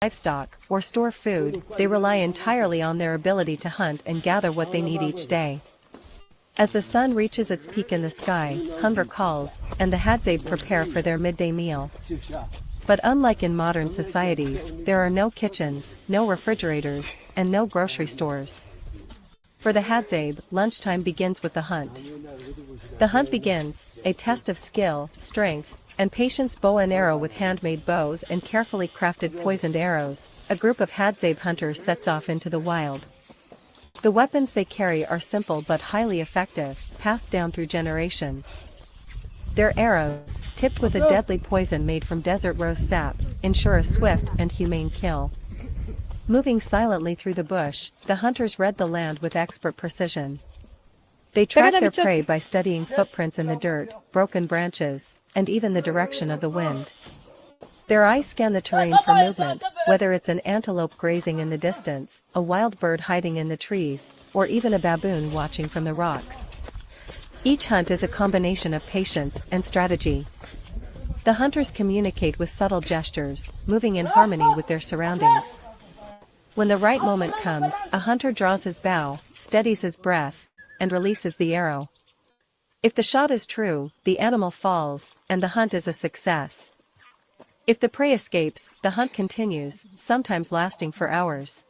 livestock, or store food, they rely entirely on their ability to hunt and gather what they need each day. As the sun reaches its peak in the sky, hunger calls, and the Hadzabe prepare for their midday meal. But unlike in modern societies, there are no kitchens, no refrigerators, and no grocery stores. For the Hadzabe, lunchtime begins with the hunt. The hunt begins, a test of skill, strength, and patience. Bow and arrow with handmade bows and carefully crafted poisoned arrows, a group of Hadzabe hunters sets off into the wild. The weapons they carry are simple but highly effective, passed down through generations. Their arrows, tipped with a deadly poison made from desert rose sap, ensure a swift and humane kill. Moving silently through the bush, the hunters read the land with expert precision. They track their prey by studying footprints in the dirt, broken branches, and even the direction of the wind. Their eyes scan the terrain for movement, whether it's an antelope grazing in the distance, a wild bird hiding in the trees, or even a baboon watching from the rocks. Each hunt is a combination of patience and strategy. The hunters communicate with subtle gestures, moving in harmony with their surroundings. When the right moment comes, a hunter draws his bow, steadies his breath, and releases the arrow. If the shot is true, the animal falls, and the hunt is a success. If the prey escapes, the hunt continues, sometimes lasting for hours.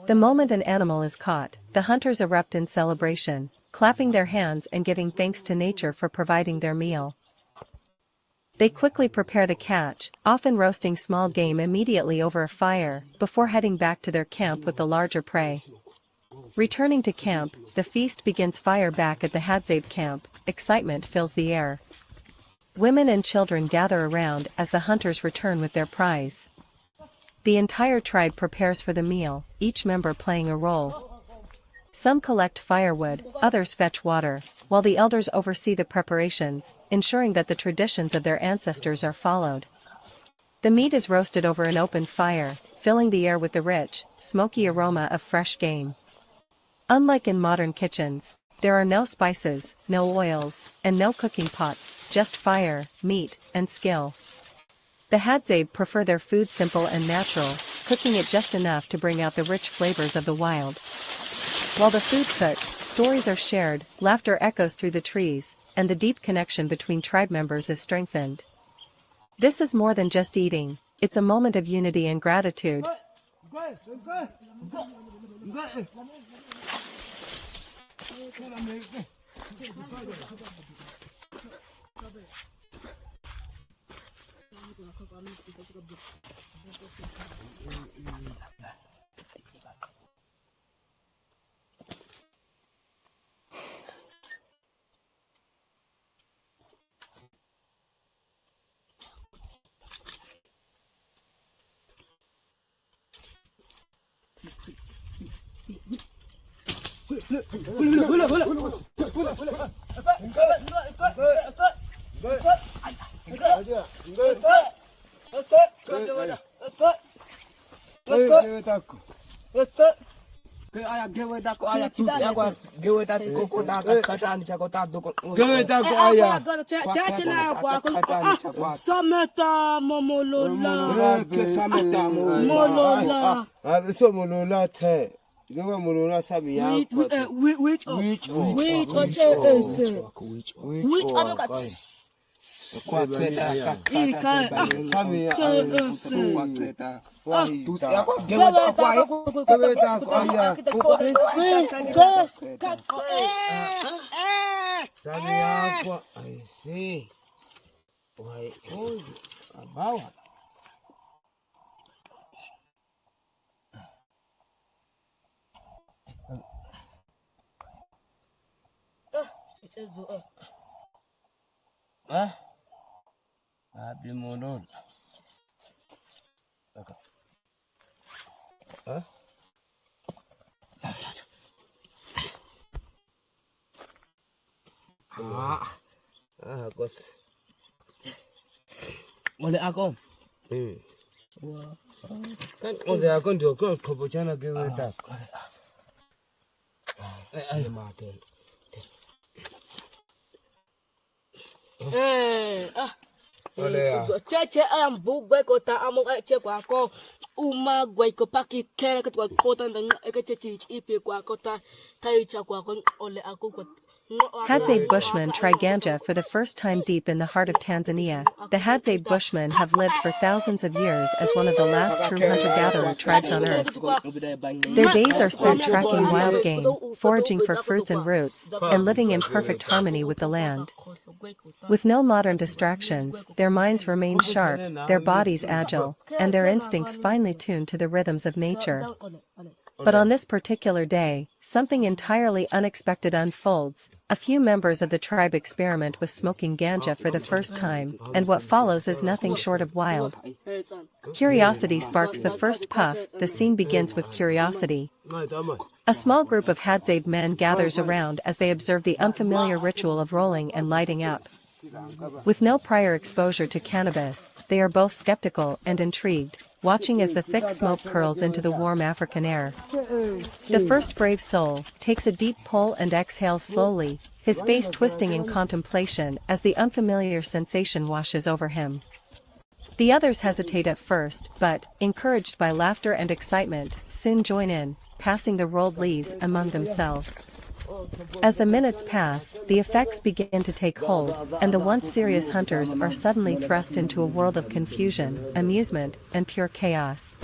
The moment an animal is caught, the hunters erupt in celebration, clapping their hands and giving thanks to nature for providing their meal. They quickly prepare the catch, often roasting small game immediately over a fire, before heading back to their camp with the larger prey. Returning to camp, the feast begins. Fire back at the Hadzabe camp, excitement fills the air. Women and children gather around as the hunters return with their prize. The entire tribe prepares for the meal, each member playing a role. Some collect firewood, others fetch water, while the elders oversee the preparations, ensuring that the traditions of their ancestors are followed. The meat is roasted over an open fire, filling the air with the rich, smoky aroma of fresh game. Unlike in modern kitchens, there are no spices, no oils, and no cooking pots, just fire, meat, and skill. The Hadzabe prefer their food simple and natural, cooking it just enough to bring out the rich flavors of the wild. While the food cooks, stories are shared, laughter echoes through the trees, and the deep connection between tribe members is strengthened. This is more than just eating, it's a moment of unity and gratitude. Boleh aku? Kan oleh aku ndio ko khobojana ke weta. Ai maten. Cece ayam bugbe kota among cek aku Hadzabe Bushmen try ganja for the first time deep in the heart of Tanzania. The Hadzabe Bushmen have lived for thousands of years as one of the last true hunter-gatherer tribes on Earth. Their days are spent tracking wild game, foraging for fruits and roots, and living in perfect harmony with the land. With no modern distractions, their minds remain sharp, their bodies agile, and their instincts finely tuned to the rhythms of nature. But on this particular day, something entirely unexpected unfolds. A few members of the tribe experiment with smoking ganja for the first time, and what follows is nothing short of wild. Curiosity sparks the first puff. The scene begins with curiosity. A small group of Hadzabe men gathers around as they observe the unfamiliar ritual of rolling and lighting up. With no prior exposure to cannabis, they are both skeptical and intrigued, watching as the thick smoke curls into the warm African air. The first brave soul takes a deep pull and exhales slowly, his face twisting in contemplation as the unfamiliar sensation washes over him. The others hesitate at first, but, encouraged by laughter and excitement, soon join in, passing the rolled leaves among themselves. As the minutes pass, the effects begin to take hold, and the once serious hunters are suddenly thrust into a world of confusion, amusement, and pure chaos.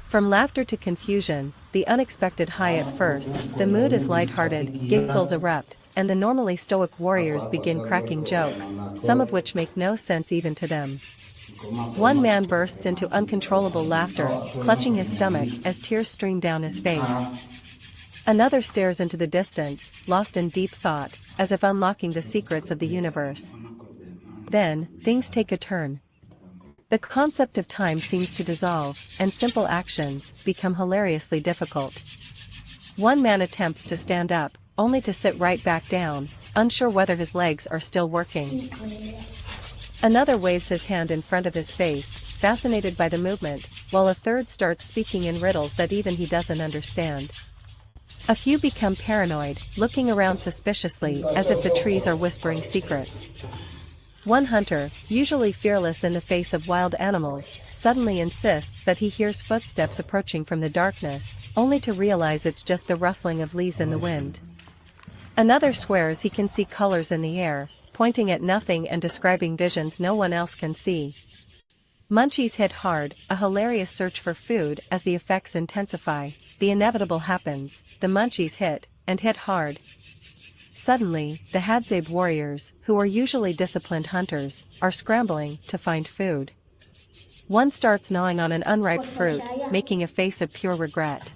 From laughter to confusion, the unexpected high at first, the mood is lighthearted, giggles erupt, and the normally stoic warriors begin cracking jokes, some of which make no sense even to them. One man bursts into uncontrollable laughter, clutching his stomach as tears stream down his face. Another stares into the distance, lost in deep thought, as if unlocking the secrets of the universe. Then, things take a turn. The concept of time seems to dissolve, and simple actions become hilariously difficult. One man attempts to stand up, only to sit right back down, unsure whether his legs are still working. Another waves his hand in front of his face, fascinated by the movement, while a third starts speaking in riddles that even he doesn't understand. A few become paranoid, looking around suspiciously as if the trees are whispering secrets. One hunter, usually fearless in the face of wild animals, suddenly insists that he hears footsteps approaching from the darkness, only to realize it's just the rustling of leaves in the wind. Another swears he can see colors in the air, pointing at nothing and describing visions no one else can see. Munchies hit hard, a hilarious search for food as the effects intensify. The inevitable happens, the munchies hit, and hit hard. Suddenly, the Hadzabe warriors, who are usually disciplined hunters, are scrambling to find food. One starts gnawing on an unripe fruit, making a face of pure regret.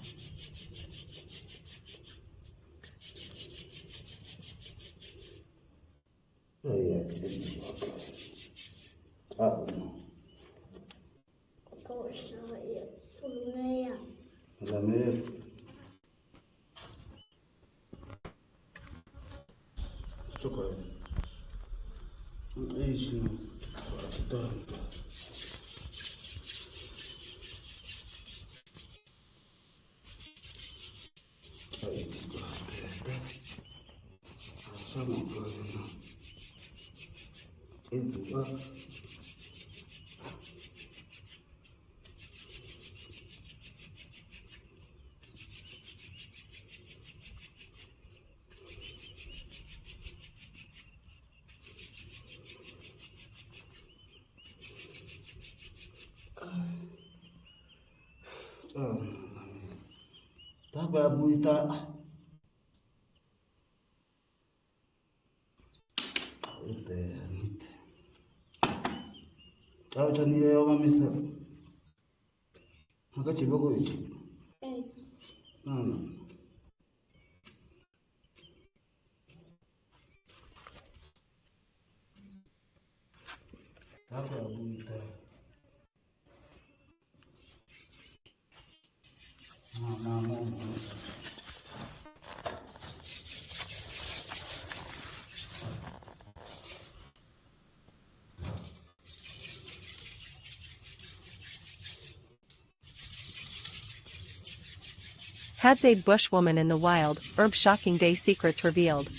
Hadzabe Bushwoman in the wild, herb shocking day secrets revealed.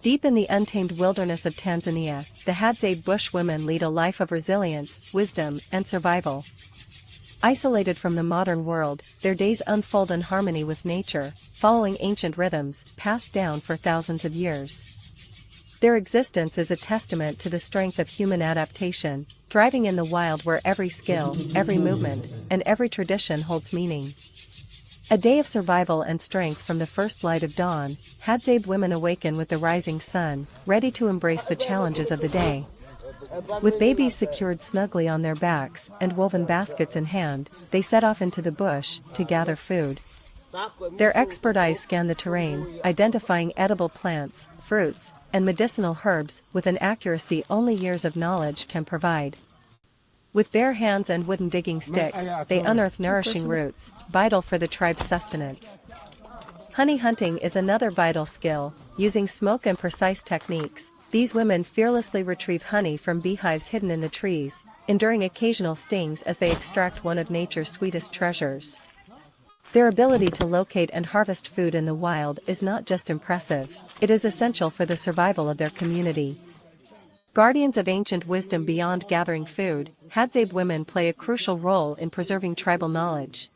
Deep in the untamed wilderness of Tanzania, the Hadzabe Bushwomen lead a life of resilience, wisdom, and survival. Isolated from the modern world, their days unfold in harmony with nature, following ancient rhythms passed down for thousands of years. Their existence is a testament to the strength of human adaptation, thriving in the wild where every skill, every movement, and every tradition holds meaning. A day of survival and strength from the first light of dawn, Hadzabe women awaken with the rising sun, ready to embrace the challenges of the day. With babies secured snugly on their backs and woven baskets in hand, they set off into the bush to gather food. Their expert eyes scan the terrain, identifying edible plants, fruits, and medicinal herbs with an accuracy only years of knowledge can provide. With bare hands and wooden digging sticks, they unearth nourishing roots, vital for the tribe's sustenance. Honey hunting is another vital skill. Using smoke and precise techniques, these women fearlessly retrieve honey from beehives hidden in the trees, enduring occasional stings as they extract one of nature's sweetest treasures. Their ability to locate and harvest food in the wild is not just impressive, it is essential for the survival of their community. Guardians of ancient wisdom beyond gathering food, Hadzabe women play a crucial role in preserving tribal knowledge.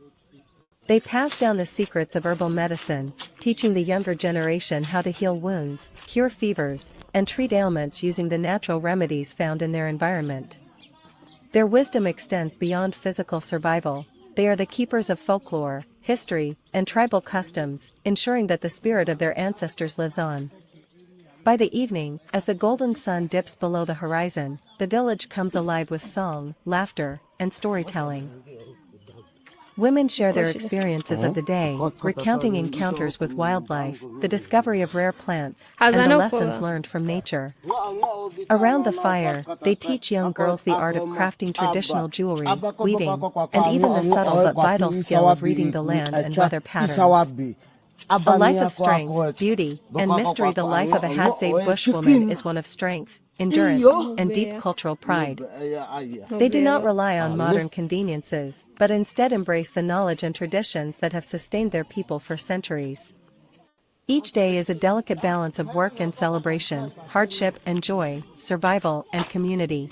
They pass down the secrets of herbal medicine, teaching the younger generation how to heal wounds, cure fevers, and treat ailments using the natural remedies found in their environment. Their wisdom extends beyond physical survival. They are the keepers of folklore, history, and tribal customs, ensuring that the spirit of their ancestors lives on. By the evening, as the golden sun dips below the horizon, the village comes alive with song, laughter, and storytelling. Women share their experiences of the day, recounting encounters with wildlife, the discovery of rare plants, and the lessons learned from nature. Around the fire, they teach young girls the art of crafting traditional jewelry, weaving, and even the subtle but vital skill of reading the land and weather patterns. A life of strength, beauty, and mystery. The life of a Hadzabe bushwoman is one of strength, endurance, and deep cultural pride. They do not rely on modern conveniences, but instead embrace the knowledge and traditions that have sustained their people for centuries. Each day is a delicate balance of work and celebration, hardship and joy, survival and community.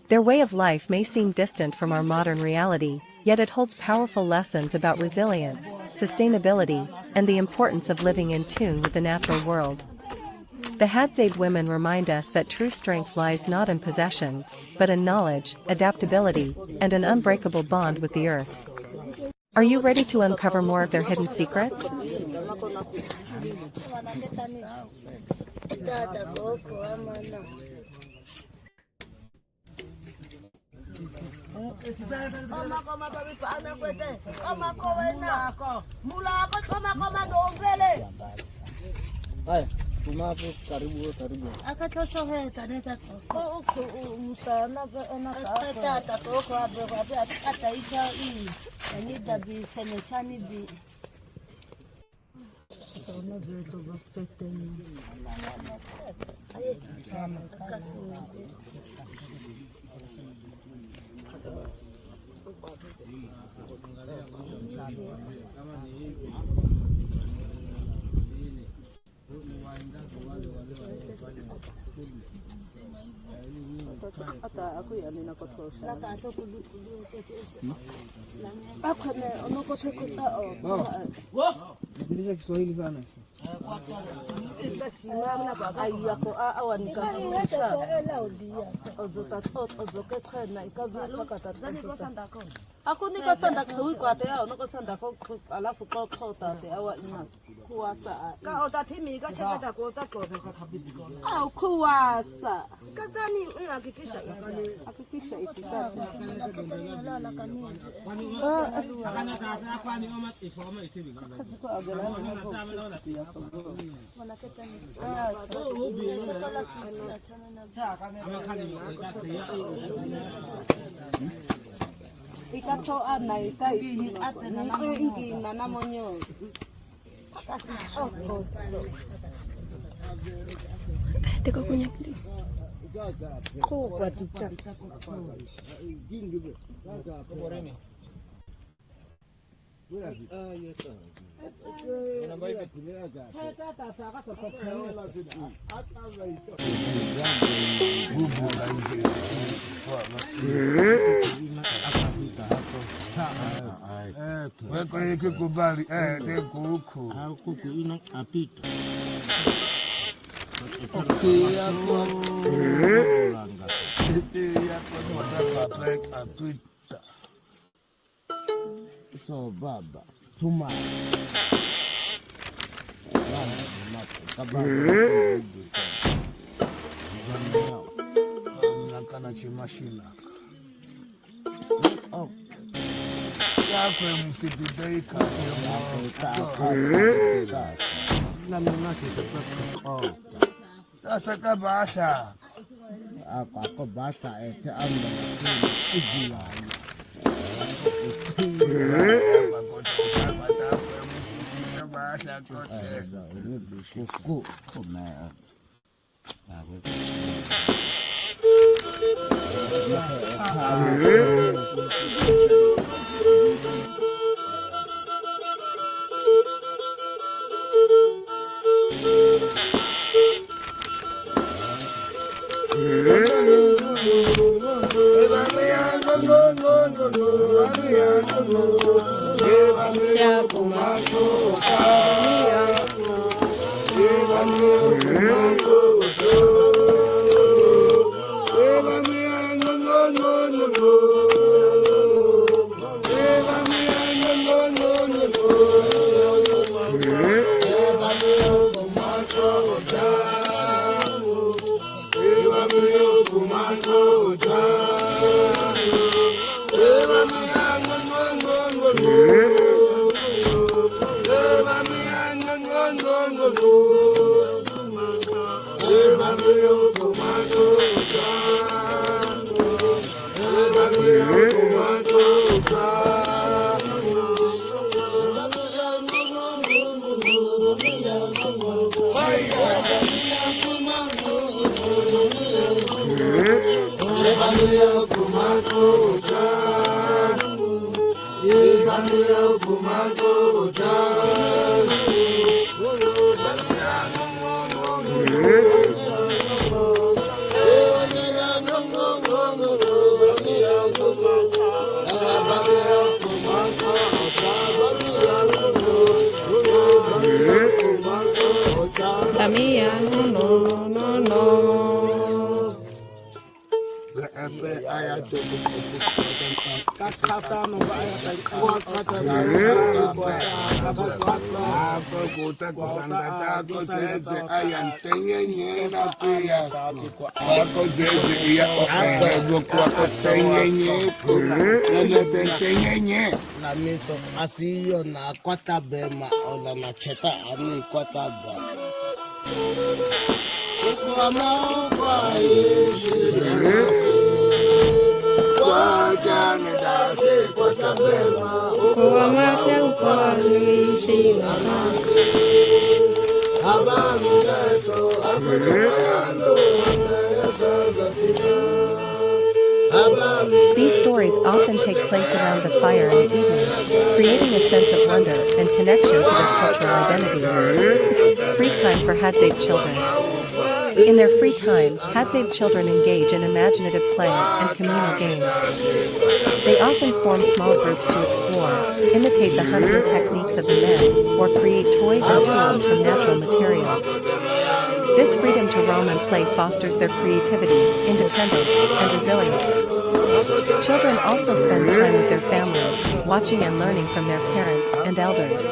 Their way of life may seem distant from our modern reality, yet it holds powerful lessons about resilience, sustainability, and the importance of living in tune with the natural world. The Hadzabe women remind us that true strength lies not in possessions, but in knowledge, adaptability, and an unbreakable bond with the earth. Are you ready to uncover more of their hidden secrets? Aku niko sanda kui kwa te au niko sanda ko alafu ko khota te awa inas kuasa ka ota thimi ka chakata ko ta ko ka thabiti ko au kuasa kazani hakikisha itikati la kanini akana ta kwani oma ifoma itibi ko agala ko wana ketani ikato ana ikai atena na ingi na namonyo teko kunya ko patita. 。 Gingi. 。 Gingi. 。 Gingi. 。 Gingi. 。 Gingi. 。 Gingi. 。 Gingi. 。 Gingi. 。 Gingi. 。 Gingi. 。 Gingi. 。 Gingi. Kubali kuku ina apita so baba tuma kana chimashina yakwe msibidaika sasa kabasha ako basa ete amba ijila na miso asiyo na kwata bema ola na cheta ani kwata ba kwa kwa kwa jane dase kwata bema kwa mata kwa shina abamu zeto abando These stories often take place around the fire in the evenings, creating a sense of wonder and connection to their cultural identity. Free time for Hadzabe children. In their free time, Hadzabe children engage in imaginative play and communal games. They often form small groups to explore, imitate the hunting techniques of the men, or create toys and tools from natural materials. This freedom to roam and play fosters their creativity, independence, and resilience. Children also spend time with their families, watching and learning from their parents and elders.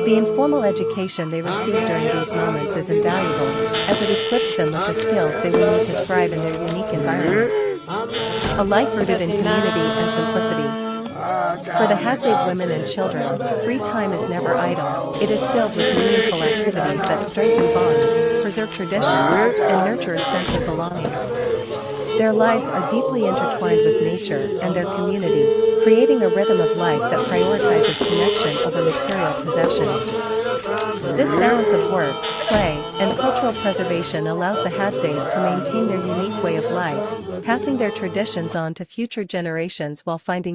The informal education they receive during these moments is invaluable, as it equips them with the skills they will need to thrive in their unique environment. A life rooted in community and simplicity. For the Hadzabe women and children, free time is never idle. It is filled with meaningful activities that strengthen bonds, preserve traditions, and nurture a sense of belonging. Their lives are deeply intertwined with nature and their community, creating a rhythm of life that prioritizes connection over material possessions. This balance of work, play, and cultural preservation allows the Hadzabe to maintain their unique way of life, passing their traditions on to future generations while finding